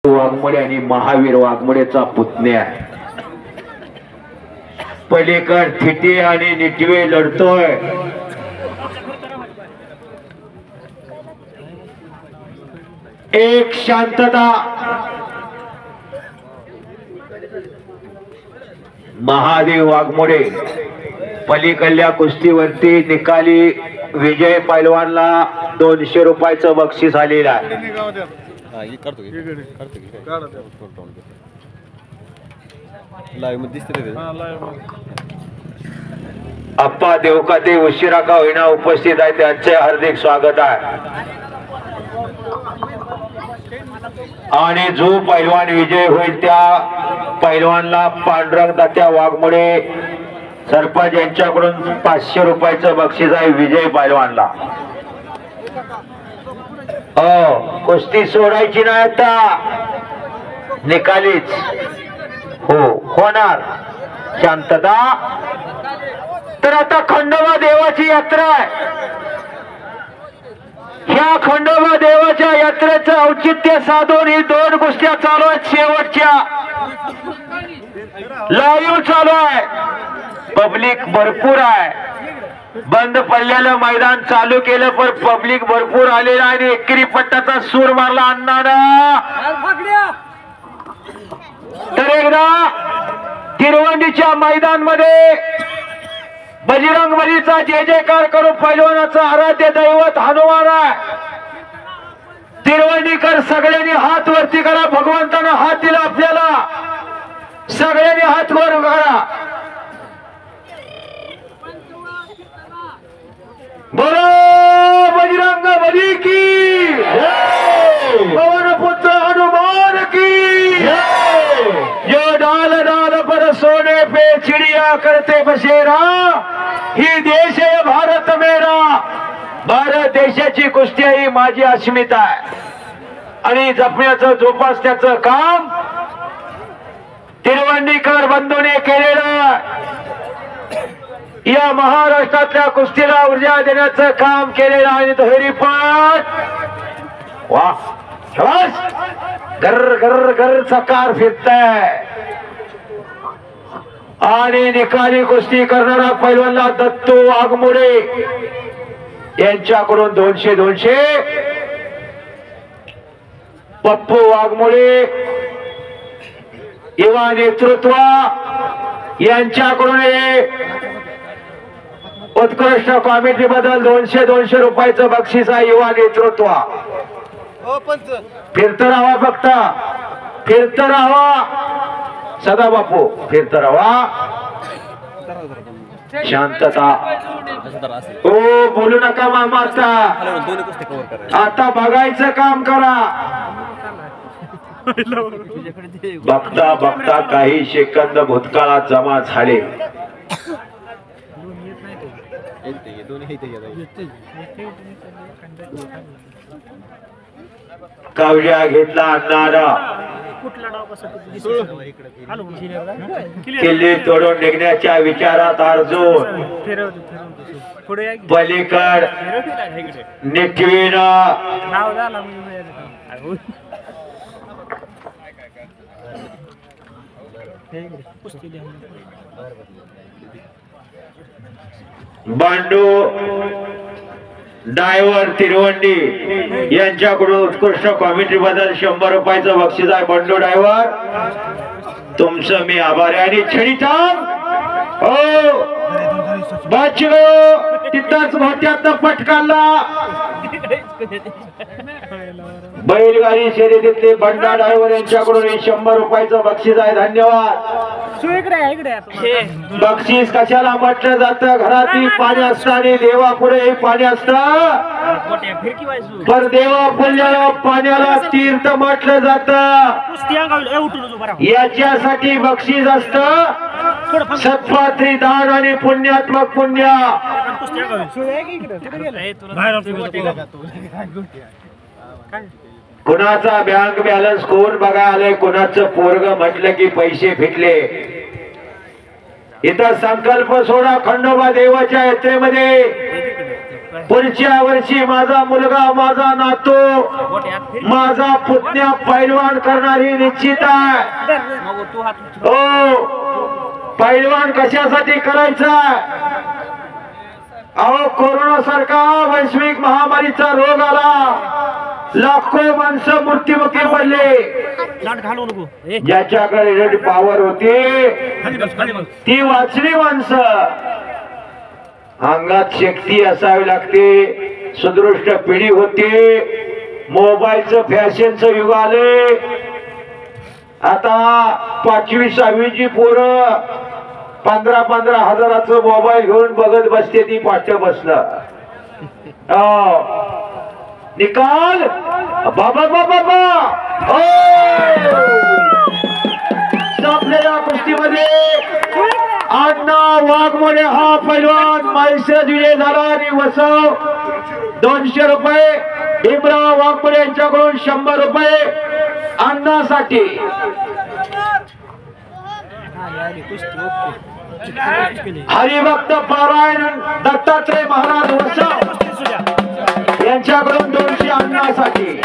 वाघमोडे आणि महावीर वाघमोडेचा पुतण्या पलीकड थिटे आणि निटवे लढतोय। एक शांतता। महादेव वाघमोडे पलीकडल्या कुस्तीवरती निकाली विजय पैलवानला 200 रुपयाचं बक्षीस आलेलं आहे। अप्पा देवकाते उशिरा का होईना उपस्थित आहे, त्यांचे हार्दिक स्वागत आहे। आणि जो पैलवान विजय होईल त्या पैलवानला पांडुरंग दात्या वाघमोडे सरपंच यांच्याकडून 500 रुपयाचं बक्षीस आहे विजय पैलवानला। कुस्ती सोडायची नाही आता, निकालीच हो होणार। शांतता। तर आता खंडोबा देवाची यात्रा आहे। ह्या खंडोबा देवाच्या यात्रेचं औचित्य साधून ही 2 कुस्त्या चालू आहेत। शेवटच्या लाईव्ह चालू आहे, पब्लिक भरपूर आहे। बंद पडलेलं मैदान चालू केलं पण पब्लिक भरपूर आलेला आणि एकेरी पट्टाचा सूर मारला अण्णानं। तर एकदा तिरवंडीच्या मैदान मध्ये बजरंग बलीचा जय जयकार करून पैलवानाचं आराध्य दैवत हनुमान आहे। तिरवंडीकर सगळ्यांनी हात वरती करा, भगवंतानं हात दिला आपल्याला, सगळ्यांनी हात वर करा। बोलो बजरंग बली की जय, पवन पुत्र हनुमान की जय। जो डाल डाल पर सोने पे चिड़िया करते बसेरा, ही देश है भारत मेरा। भारत देशाची कुस्ती ही माझी अस्मिता आहे आणि जपण्याचं जोपासण्याचं काम तिरवंडीकर बंधूने केलेलं। या महाराष्ट्रातल्या कुस्तीला ऊर्जा देण्याचं काम केलेलं आहे। दुहेरीपट वाह, शाबास। गर गर गर चकार फिरताय आणि निकाली कुस्ती करणारा पैलवानला दत्तू वाघमोडे यांच्याकडून 200 पप्पू वाघमोडे युवा नेतृत्व यांच्याकडून उत्कृष्ट कॉमेडी बद्दल 200 रुपयाचं बक्षीस आहे। युवा नेतृत्व फिरत राहा, फक्त फिरत राहा सदा बापू, फिरत राहा। शांतता। ओ बोलू नका मामा, आता बघायचं काम करा। बघता बघता काही सेकंद भूतकाळात जमा झाले। कावड्या घेतला अण्णारा, किल्ले तोडून निघण्याच्या विचारात अर्जुन पलीकड निटवीनं बांडू डायव्हर तिरवंडी यांच्याकडून उत्कृष्ट कॉमेंट्री बद्दल 100 रुपयाचं बक्षीस आहे। बंडू डायव्हर तुमचं मी आभारी आहे। आणि छडीचाम हो बाचलो तिथंच मोठ्यात पटकाला बैलगाडी शर्यतीतले बंडा डायव्हर यांच्याकडून 100 रुपयाचं बक्षीस आहे। धन्यवाद। बक्षीस कशाला म्हटलं जातं? घरातील पाणी असतं आणि देवापुढे पाणी असतं, पण देवापुढल्या पाण्याला तीर्थ म्हटलं जातं। याच्यासाठी बक्षीस असतं सत्पात्री दान आणि पुण्यात्मक पुण्य। कुणाचा बँक बॅलन्स कोण बघा आले, कुणाचं पोरग म्हटलं की पैसे फिटले। इथं संकल्प सोडा खंडोबा देवाच्या यात्रेमध्ये पुढच्या वर्षी माझा मुलगा, माझा नातू, माझा पुतण्या पैलवान करणारी निश्चित आहे. हो, पैलवान कशासाठी करायचा? अहो, कोरोना सारखा वैश्विक महामारीचा रोग आला, लाखो माणसं मृत्युमुखी पडले. ज्याच्याकडे पॉवर होती ती वाचली माणसं. अंगात शक्ती असावी लागते, सुदृष्ट पिढी होती. मोबाईलचं फॅशनचं युग आले. आता 5वी 6वीची पोरं 15-15 हजाराचं मोबाईल घेऊन बघत बसते. ती पाठ बसलं. निकाल बाबा बाबा आपल्या कुस्तीमध्ये अण्णा वाघमोडे हा पैलवान मैसेज विजय झाला. आणि वसव 200 रुपये, भीमराव वाघमोडे यांच्याकडून 100 रुपये अण्णासाठी. हरिभक्त पारायण दत्तात्रय महाराज वसव यांच्याकडून 200 अण्णासाठी.